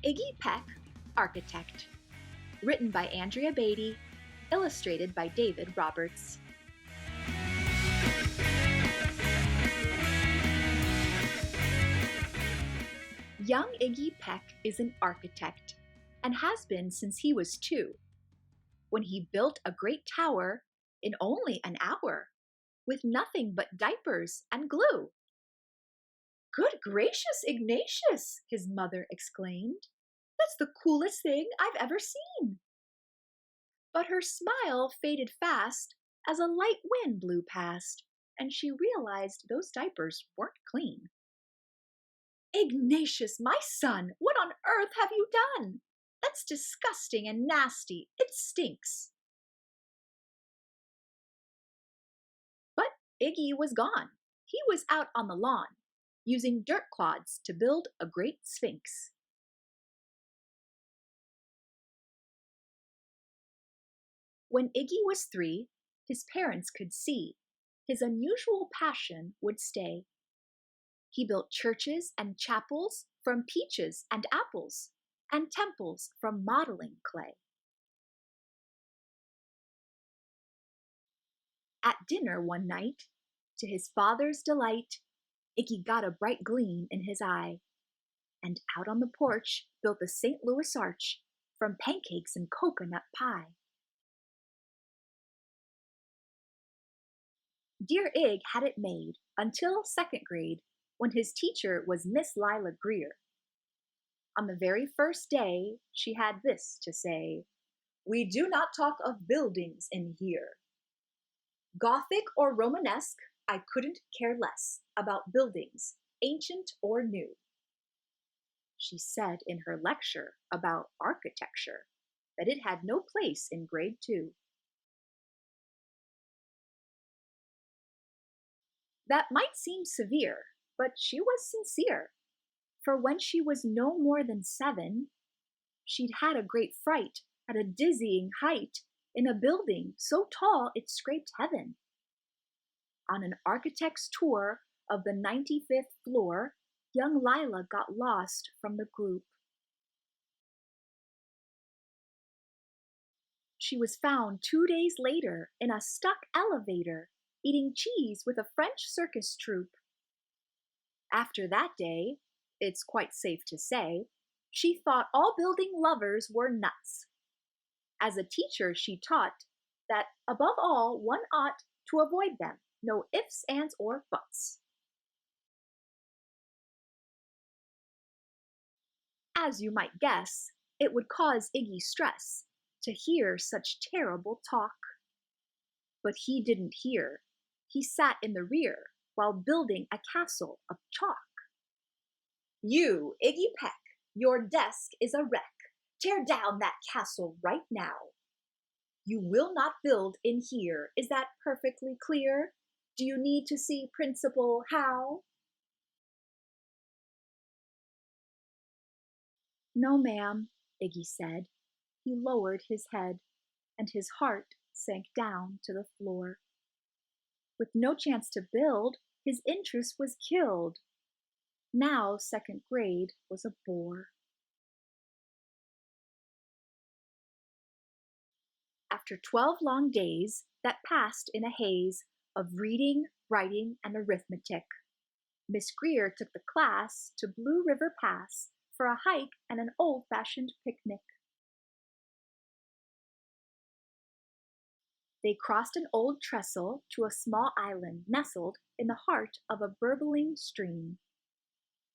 Iggy Peck, Architect. Written by Andrea Beaty, illustrated by David Roberts. Young Iggy Peck is an architect and has been since he was 2, when he built a great tower in only an hour with nothing but diapers and glue. "Good gracious, Ignatius!" his mother exclaimed. "That's the coolest thing I've ever seen." But her smile faded fast as a light wind blew past, and she realized those diapers weren't clean. "Ignatius, my son, what on earth have you done? That's disgusting and nasty. It stinks." But Iggy was gone. He was out on the lawn, using dirt clods to build a great sphinx. When Iggy was 3, his parents could see his unusual passion would stay. He built churches and chapels from peaches and apples, and temples from modeling clay. At dinner one night, to his father's delight, Iggy got a bright gleam in his eye, and out on the porch built the St. Louis Arch from pancakes and coconut pie. Dear Ig had it made until 2nd grade, when his teacher was Miss Lila Greer. On the very first day, she had this to say: "We do not talk of buildings in here. Gothic or Romanesque, I couldn't care less about buildings, ancient or new." She said in her lecture about architecture that it had no place in grade 2. That might seem severe, but she was sincere, for when she was no more than 7, she'd had a great fright at a dizzying height in a building so tall it scraped heaven. On an architect's tour of the 95th floor, young Lila got lost from the group. She was found 2 days later in a stuck elevator, eating cheese with a French circus troupe. After that day, it's quite safe to say, she thought all building lovers were nuts. As a teacher, she taught that above all, one ought to avoid them. No ifs, ands, or buts. As you might guess, it would cause Iggy stress to hear such terrible talk. But he didn't hear. He sat in the rear while building a castle of chalk. "You, Iggy Peck, your desk is a wreck. Tear down that castle right now. You will not build in here. Is that perfectly clear? Do you need to see Principal How?" "No, ma'am," Iggy said. He lowered his head, and his heart sank down to the floor. With no chance to build, his interest was killed. Now 2nd grade was a bore. After 12 long days that passed in a haze of reading, writing, and arithmetic, Miss Greer took the class to Blue River Pass for a hike and an old-fashioned picnic. They crossed an old trestle to a small island nestled in the heart of a burbling stream.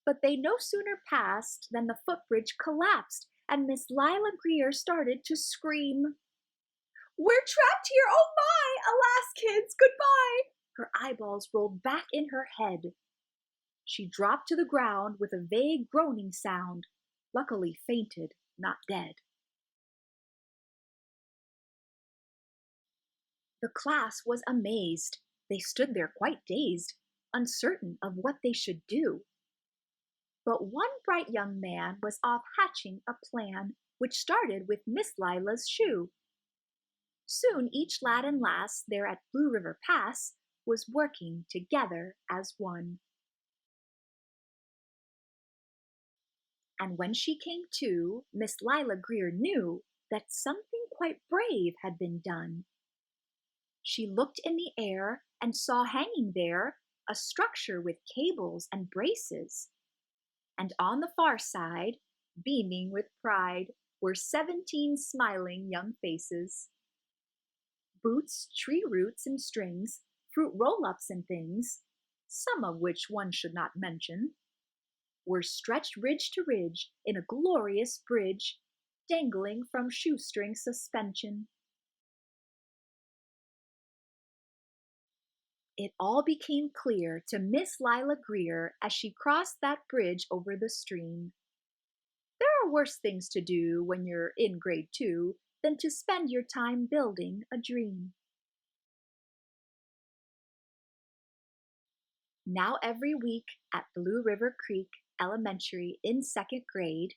But they no sooner passed than the footbridge collapsed, and Miss Lila Greer started to scream. "We're trapped here! Oh my! Alas, kids, goodbye!" Her eyeballs rolled back in her head. She dropped to the ground with a vague groaning sound, luckily fainted, not dead. The class was amazed. They stood there quite dazed, uncertain of what they should do. But one bright young man was off hatching a plan which started with Miss Lila's shoe. Soon each lad and lass there at Blue River Pass was working together as one. And when she came to, Miss Lila Greer knew that something quite brave had been done. She looked in the air and saw hanging there a structure with cables and braces. And on the far side, beaming with pride, were 17 smiling young faces. Boots, tree roots and strings, fruit roll-ups and things, some of which one should not mention, were stretched ridge to ridge in a glorious bridge, dangling from shoestring suspension. It all became clear to Miss Lila Greer as she crossed that bridge over the stream. There are worse things to do when you're in grade 2 than to spend your time building a dream. Now every week at Blue River Creek Elementary in 2nd grade,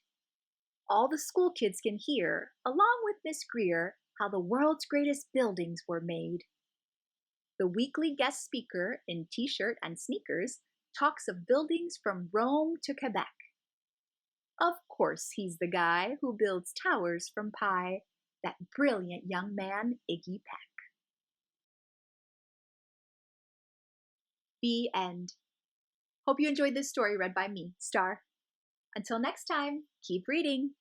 all the school kids can hear, along with Miss Greer, how the world's greatest buildings were made. The weekly guest speaker in t-shirt and sneakers talks of buildings from Rome to Quebec. Of course, he's the guy who builds towers from pie, that brilliant young man, Iggy Peck. The end. Hope you enjoyed this story read by me, Star. Until next time, keep reading.